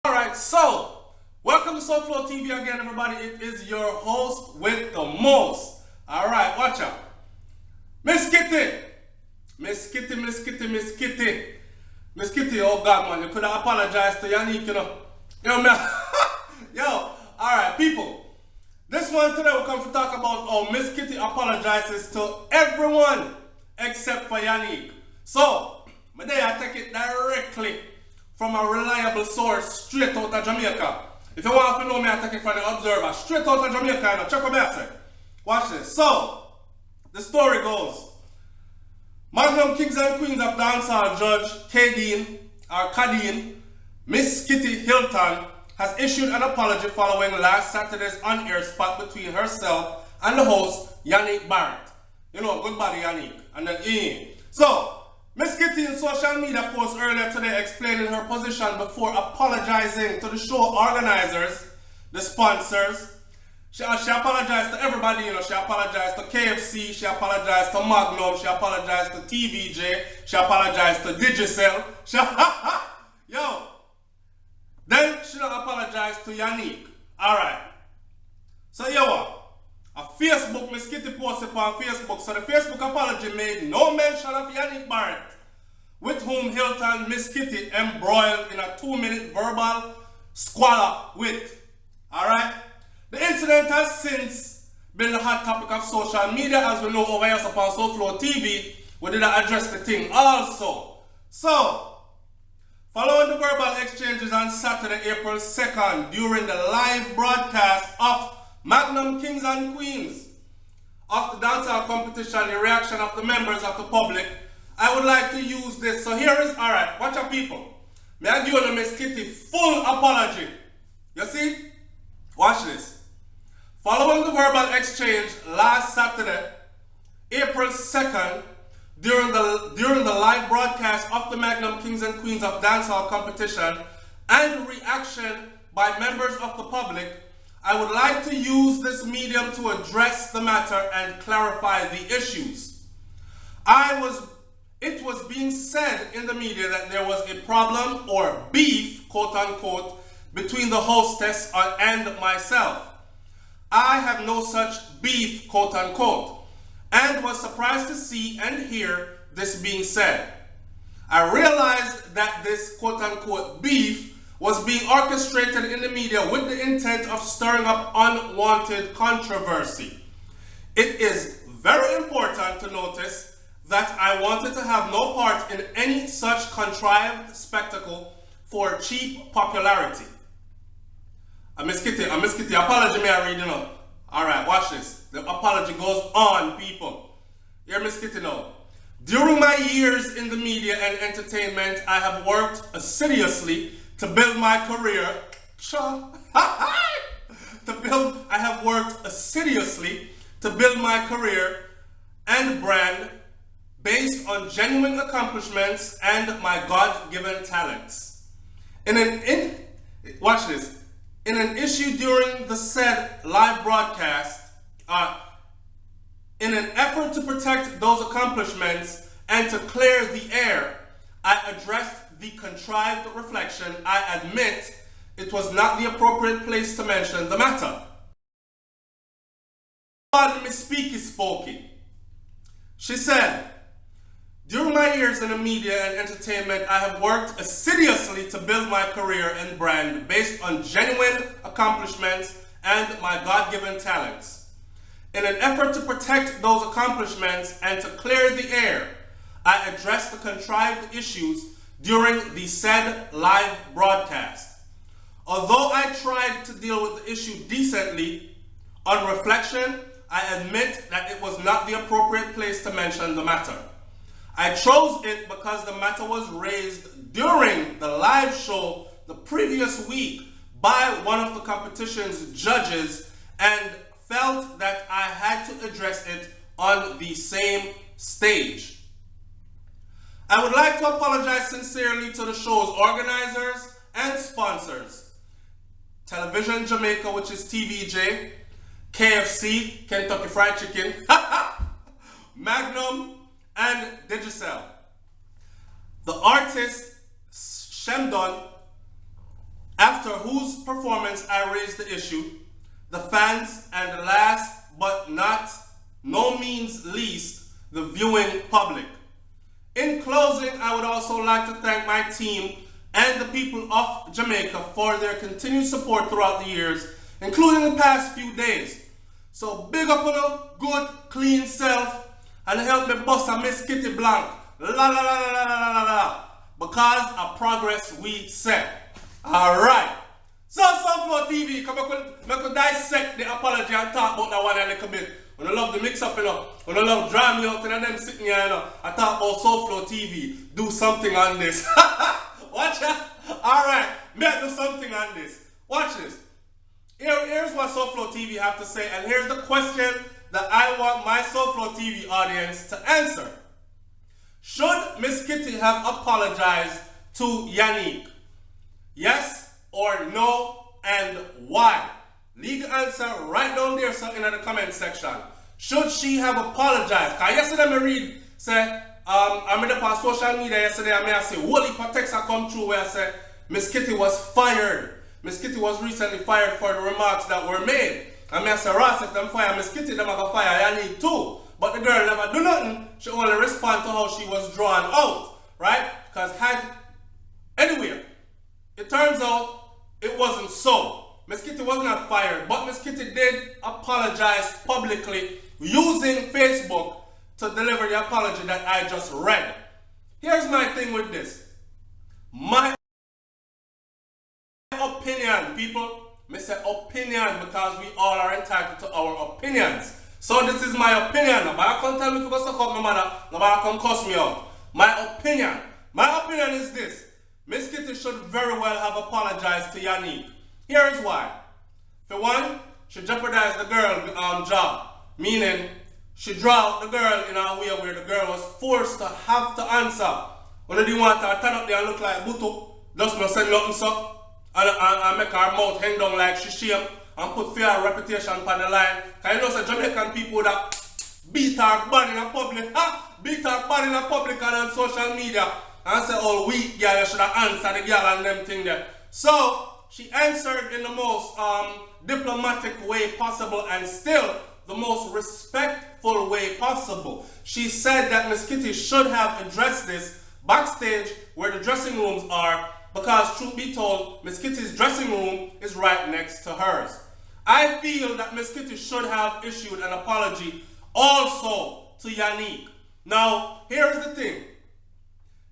Alright, so welcome to SouFLoTV again, everybody. It is your host with the most. Alright, watch out. Miss Kitty, oh God, man, you could have apologized to Yanique, you know. Yo, man. Yo, alright, people. This one today we'll come to talk about how Miss Kitty apologizes to everyone except for Yanique. So, today I take it directly from a reliable source straight out of Jamaica. If you want to know me, I take it from the Observer straight out of Jamaica. Now, check what I say. Watch this. So, the story goes. Magnum Kings and Queens of Dancehall Judge Kadeen, Miss Kitty Hilton, has issued an apology following last Saturday's on-air spot between herself and the host, Yanique Barrett. You know, good body Yanique. And then Ian. So, Miss Kitty in social media post earlier today explaining her position before apologizing to the show organizers, the sponsors. She apologized to everybody, you know. She apologized to KFC, she apologized to Magnum, she apologized to TVJ, she apologized to Digicel. Yo. Then she don't apologize to Yanique. Alright. So yo what? A Facebook, Miss Kitty posted on Facebook, so the Facebook apology made no mention of Yanique Barrett, with whom Hilton Miss Kitty embroiled in a 2-minute verbal squabble with. Alright? The incident has since been the hot topic of social media, as we know over here upon SouFLoTV. We did address the thing also. So, following the verbal exchanges on Saturday, April 2nd, during the live broadcast of Magnum Kings and Queens of the dancehall competition, the reaction of the members of the public, I would like to use this. So here is, alright, watch out people. May I give you Miss Kitty full apology. You see? Watch this. Following the verbal exchange last Saturday, April 2nd, during the live broadcast of the Magnum Kings and Queens of Dancehall competition and reaction by members of the public, I would like to use this medium to address the matter and clarify the issues. It was being said in the media that there was a problem or beef, quote unquote, between the hostess and myself. I have no such beef, quote unquote, and was surprised to see and hear this being said. I realized that this quote unquote beef was being orchestrated in the media with the intent of stirring up unwanted controversy. It is very important to notice that I wanted to have no part in any such contrived spectacle for cheap popularity. Miss Kitty, apology may I read, you know. Alright, watch this. The apology goes on, people. Here, Miss Kitty now. During my years in the media and entertainment, I have worked assiduously to build my career. I have worked assiduously to build my career and brand based on genuine accomplishments and my God-given talents. Watch this. In an issue during the said live broadcast, in an effort to protect those accomplishments and to clear the air, I addressed the contrived reflection. I admit it was not the appropriate place to mention the matter. Pardon me, speaking. She said, during my years in the media and entertainment, I have worked assiduously to build my career and brand based on genuine accomplishments and my God-given talents. In an effort to protect those accomplishments and to clear the air, I addressed the contrived issues during the said live broadcast. Although I tried to deal with the issue decently, on reflection, I admit that it was not the appropriate place to mention the matter. I chose it because the matter was raised during the live show the previous week by one of the competition's judges and felt that I had to address it on the same stage. I would like to apologize sincerely to the show's organizers and sponsors. Television Jamaica, which is TVJ, KFC, Kentucky Fried Chicken, Magnum, and Digicel. The artist Shemdon, after after whose performance I raised the issue, the fans, and the last but not no means least, the viewing public. In closing, I would also like to thank my team and the people of Jamaica for their continued support throughout the years, including the past few days. So big up on a good, clean self and help me bust a Miss Kitty Blank. La la la la la la la la. Because of progress we set. Alright. So SouFLoTV, come back and dissect the apology and talk about that one a little bit. When I love the mix up, when I love drama me out and them sitting here, I talk about SouFLoTV. Do something on this. Watch that. Alright, may I do something on this. Watch this. Here's what SouFLoTV have to say, and here's the question that I want my SouFLoTV audience to answer. Should Miss Kitty have apologized to Yanique? Yes or no, and why? Leave the answer right down there so in the comment section. Should she have apologized? Because yesterday I read, say, I'm up on social media yesterday and I say, holy text come through where I say, Miss Kitty was fired. Miss Kitty was recently fired for the remarks that were made. And I say, Ross, if them fire Miss Kitty, them are fire Yanique too. But the girl never do nothing. She only respond to how she was drawn out. Right? Because anyway, it turns out it wasn't so. Miss Kitty was not fired, but Miss Kitty did apologize publicly using Facebook to deliver the apology that I just read. Here's my thing with this. My opinion, people. I say opinion because we all are entitled to our opinions. So this is my opinion. Nobody can tell me if you go suck up my mother. Nobody can cuss me out. My opinion. My opinion is this. Miss Kitty should very well have apologized to Yanique. Here is why. For one, she jeopardized the girl job. Meaning, she draw out the girl in a way where the girl was forced to have to answer. When they didn't want her to turn up there and look like Butu, just not say nothing so. And make her mouth hang down like she shame and put fear and reputation on the line. Because you know say Jamaican people that beat her body in public, beat her body in public and on social media and say, oh, weak girl, you should have answered the girl and them thing there. So, she answered in the most diplomatic way possible and still the most respectful way possible. She said that Miss Kitty should have addressed this backstage where the dressing rooms are, because truth be told, Miss Kitty's dressing room is right next to hers. I feel that Miss Kitty should have issued an apology also to Yanique. Now, here's the thing.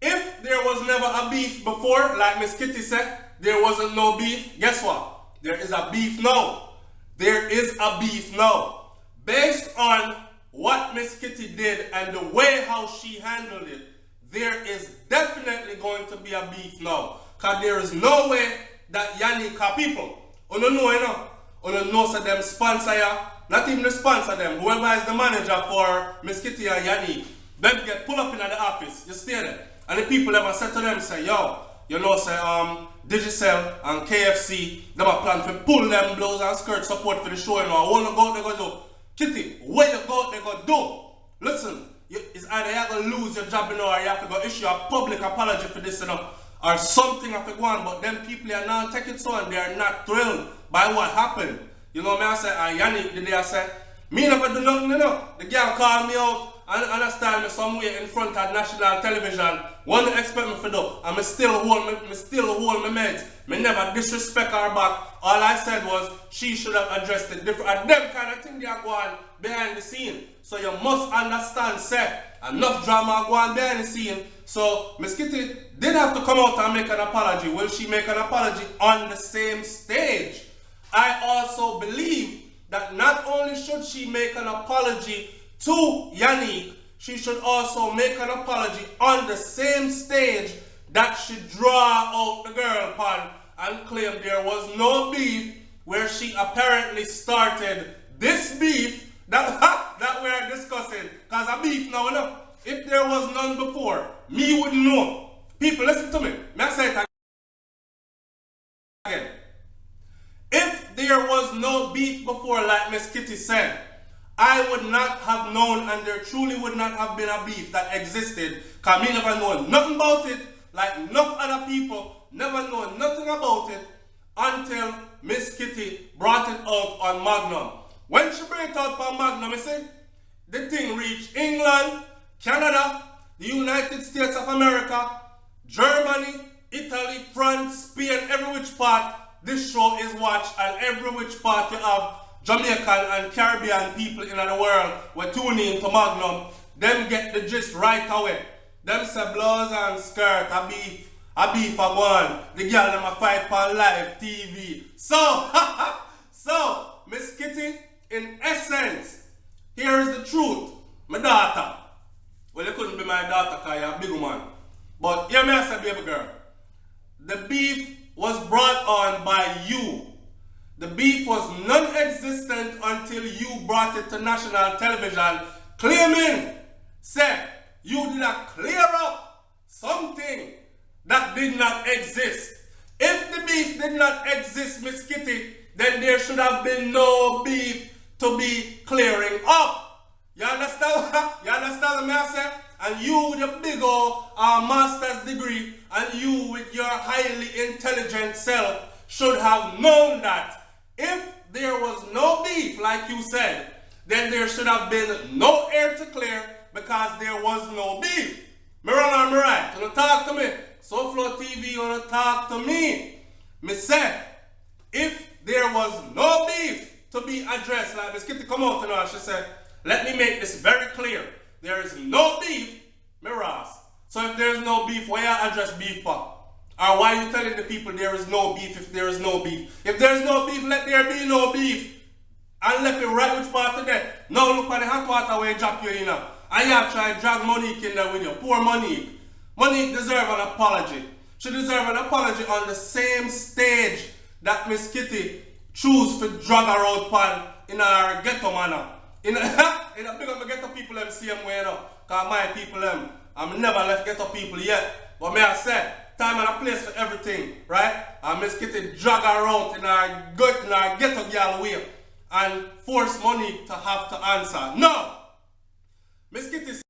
If there was never a beef before, like Miss Kitty said, there wasn't no beef, guess what? There is a beef now. There is a beef now. Based on what Miss Kitty did and the way how she handled it, there is definitely going to be a beef now. Because there is no way that Yanique people, you know so them sponsor ya, not even the sponsor them, whoever is the manager for Miss Kitty and Yanique, them get pulled up in the office, you stay there. And the people ever said to them, say, yo, you know, say, Digicel and KFC, them are plan to pull them blouse and skirt support for the show, you know. I want to go out, they go do. Kitty, where you go out, they go do. Listen, it's either you're going to lose your job, you know, or you have to go issue a public apology for this, you know, or something have to go on. But them people are not taking so and they are not thrilled by what happened. You know what I say? And Yanique, the day I said, me never do nothing, you know. The girl called me out and understand me somewhere in front of national television. What they expect me to do, and me still hold my meds. Me never disrespect her back. All I said was she should have addressed it different. And them kind of thing they are going behind the scene. So you must understand, say, enough drama going behind the scene. So Miss Kitty did have to come out and make an apology. Will she make an apology on the same stage? I also believe that not only should she make an apology to Yanique, she should also make an apology on the same stage that she draw out the girl upon and claim there was no beef, where she apparently started this beef that we are discussing. Because a beef now, you know, if there was none before, me wouldn't know. People, listen to me. May I say it again? If there was no beef before, like Miss Kitty said, I would not have known, and there truly would not have been a beef that existed, because me never know nothing about it, like enough other people never know nothing about it, until Miss Kitty brought it out on Magnum. When she brought it out on Magnum, you see, the thing reached England, Canada, the United States of America, Germany, Italy, France, Spain, every which part this show is watched, and every which part you have Jamaican and Caribbean people in the world were tuning to Magnum. Them get the gist right away. Them say blouse and skirt, a beef a one. The girl them a fight for live TV. So, Miss Kitty, in essence, here is the truth. My daughter. Well, you couldn't be my daughter because you're a big woman. But hear me I say, baby girl. The beef was brought on by you. The beef was non-existent until you brought it to national television, claiming, say, you did not clear up something that did not exist. If the beef did not exist, Miss Kitty, then there should have been no beef to be clearing up. You understand? You understand what I say? And you with your big old master's degree, and you with your highly intelligent self should have known that if there was no beef, like you said, then there should have been no air to clear because there was no beef. Me wrong or me right? You wanna talk to me? SouFLoTV, you wanna talk to me? Me say, if there was no beef to be addressed, like Miss Kitty come out and she said, let me make this very clear. There is no beef, me Ross. So if there is no beef, why you address beef for? Or why are you telling the people there is no beef if there is no beef? If there is no beef, let there be no beef. And left it right which part of that. Now look at the hot water where you drop you in. And you try to drag Monique in there with you. Poor Monique. Monique deserves an apology. She deserves an apology on the same stage that Miss Kitty choose to drag her out pan in her ghetto manner. In a big of the ghetto people them same way, you know. Because my people them, I'm never left ghetto people yet. But may I say, time and a place for everything, right? And Miss Kitty drag her out in her ghetto girl way and force Monique to have to answer. No! Miss Kitty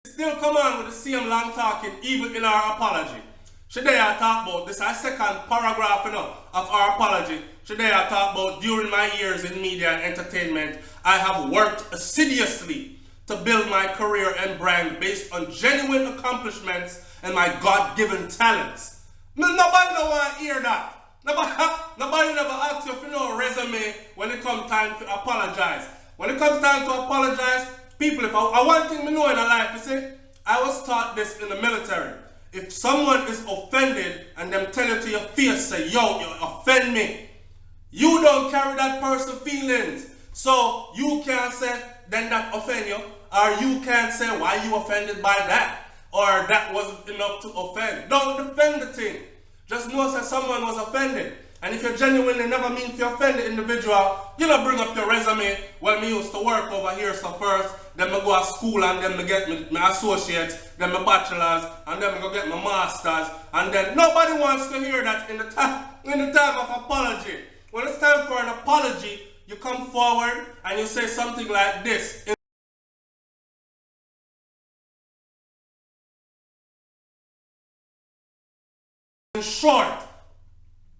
still come on with the same long talking even in our apology. Today I talk about this, our second paragraph of our apology. Today I talk about during my years in media and entertainment, I have worked assiduously to build my career and brand based on genuine accomplishments and my God-given talents. Nobody don't want to hear that. Nobody never asks you for no resume when it comes time to apologize. When it comes time to apologize, people, if I one thing we know in our life, you see, I was taught this in the military. If someone is offended and them tell you to your face, say, yo, you offend me, you don't carry that person's feelings. So you can't say, then that offend you. Or you can't say, why you offended by that? Or that wasn't enough to offend. Don't defend the thing. Just know that someone was offended. And if you genuinely never mean to offend the individual, you don't bring up your resume. Well, me used to work over here so first, then I go to school and then I get my associates, then my bachelor's, and then I go get my master's. And then nobody wants to hear that in the time of apology. When it's time for an apology, you come forward and you say something like this. In short,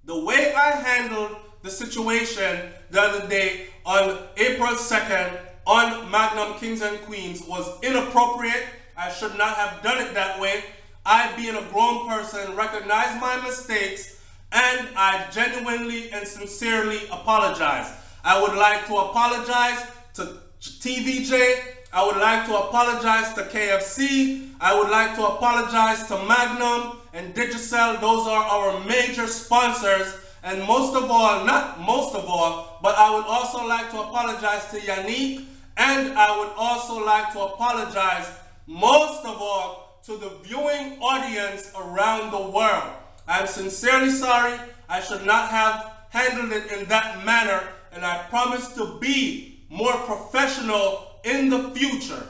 the way I handled the situation the other day on April 2nd on Magnum Kings and Queens was inappropriate. I should not have done it that way. I, being a grown person, recognize my mistakes and I genuinely and sincerely apologize. I would like to apologize to TVJ. I would like to apologize to KFC. I would like to apologize to Magnum and Digicel. Those are our major sponsors. And most of all, not most of all, but I would also like to apologize to Yanique. And I would also like to apologize most of all to the viewing audience around the world. I'm sincerely sorry. I should not have handled it in that manner. And I promise to be more professional in the future.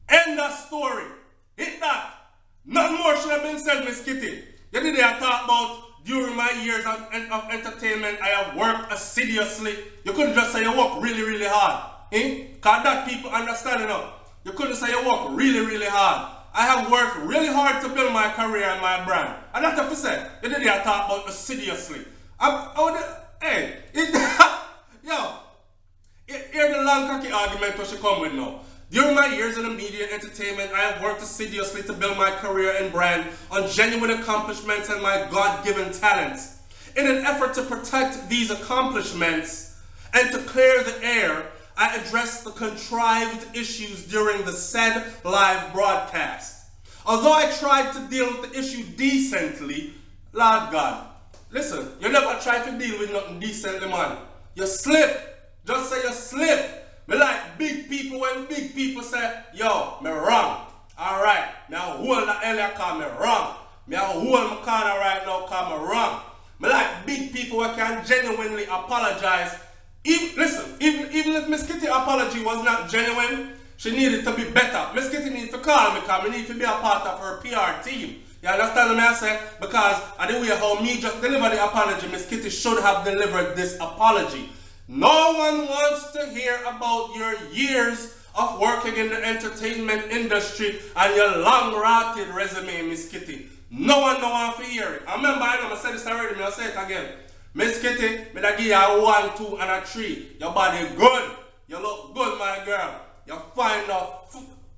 End of story. Hit that. Nothing more should have been said, Miss Kitty. Yesterday I talked about during my years of entertainment, I have worked assiduously. You couldn't just say you work really, really hard. Because that people understand enough. You couldn't say you work really, really hard. I have worked really hard to build my career and my brand. And that's what I said. You didn't talk about assiduously. Here's the long cocky argument what she come with now. During my years in the media and entertainment, I have worked assiduously to build my career and brand on genuine accomplishments and my God-given talents. In an effort to protect these accomplishments and to clear the air, I addressed the contrived issues during the said live broadcast. Although I tried to deal with the issue decently, Lord God, listen, you never try to deal with nothing decently, man. You slip. Just say you slip. Me like big people when big people say, yo, me wrong. Alright, me a hold the earlier call me wrong. Me a hold my corner right now call me wrong. Me like big people who can genuinely apologize. Even if Miss Kitty apology was not genuine, she needed to be better. Miss Kitty needs to call me because I need to be a part of her PR team. You understand what I say? Because of the way how me just deliver the apology, Miss Kitty should have delivered this apology. No one wants to hear about your years of working in the entertainment industry and your long-rotted resume, Miss Kitty. No one wants to hear it. I remember, I said this already, I'll say it again. Miss Kitty, me da give you a 1, 2, and a 3. Your body good. You look good, my girl. You find a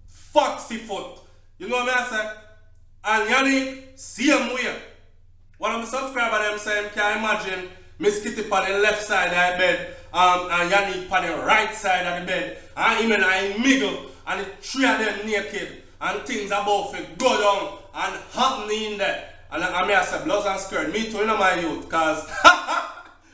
foxy foot. You know what I say? And Yanique, same way. One of my subscribers them say, can imagine Miss Kitty on the left side of the bed and Yanique on the right side of the bed. And him and I middle and the 3 of them naked. And things about to go down and happening in there. And I may say blouse and skirt. Me too, in my youth. Cause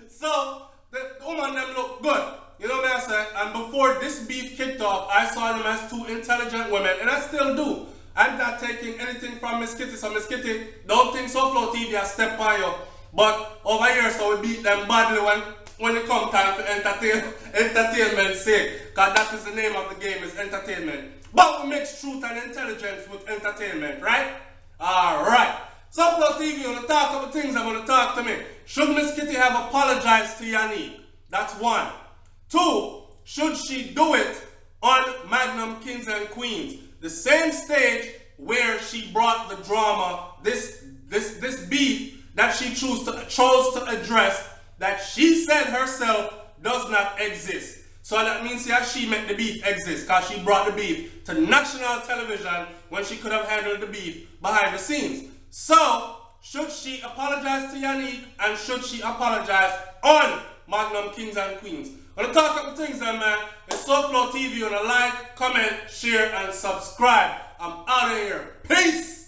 so the woman them look good. You know what I say? And before this beef kicked off, I saw them as 2 intelligent women. And I still do. I'm not taking anything from Miss Kitty. So Miss Kitty, don't think SouFLoTV has step on you. But over here, so we beat them badly when it comes time to entertainment's sake. Because that is the name of the game, is entertainment. But we mix truth and intelligence with entertainment, right? Alright. SouFLoTV, you want to talk about things that want to talk to me. Should Miss Kitty have apologized to Yanique? That's 1. 2, should she do it on Magnum Kings and Queens? The same stage where she brought the drama, this beef that she chose to address, that she said herself does not exist. So that means that she made the beef exist because she brought the beef to national television when she could have handled the beef behind the scenes. So, should she apologize to Yanique and should she apologize on Magnum Kings and Queens? When I talk about things then, man, it's SouFLoTV. You want to like, comment, share, and subscribe. I'm out of here. Peace!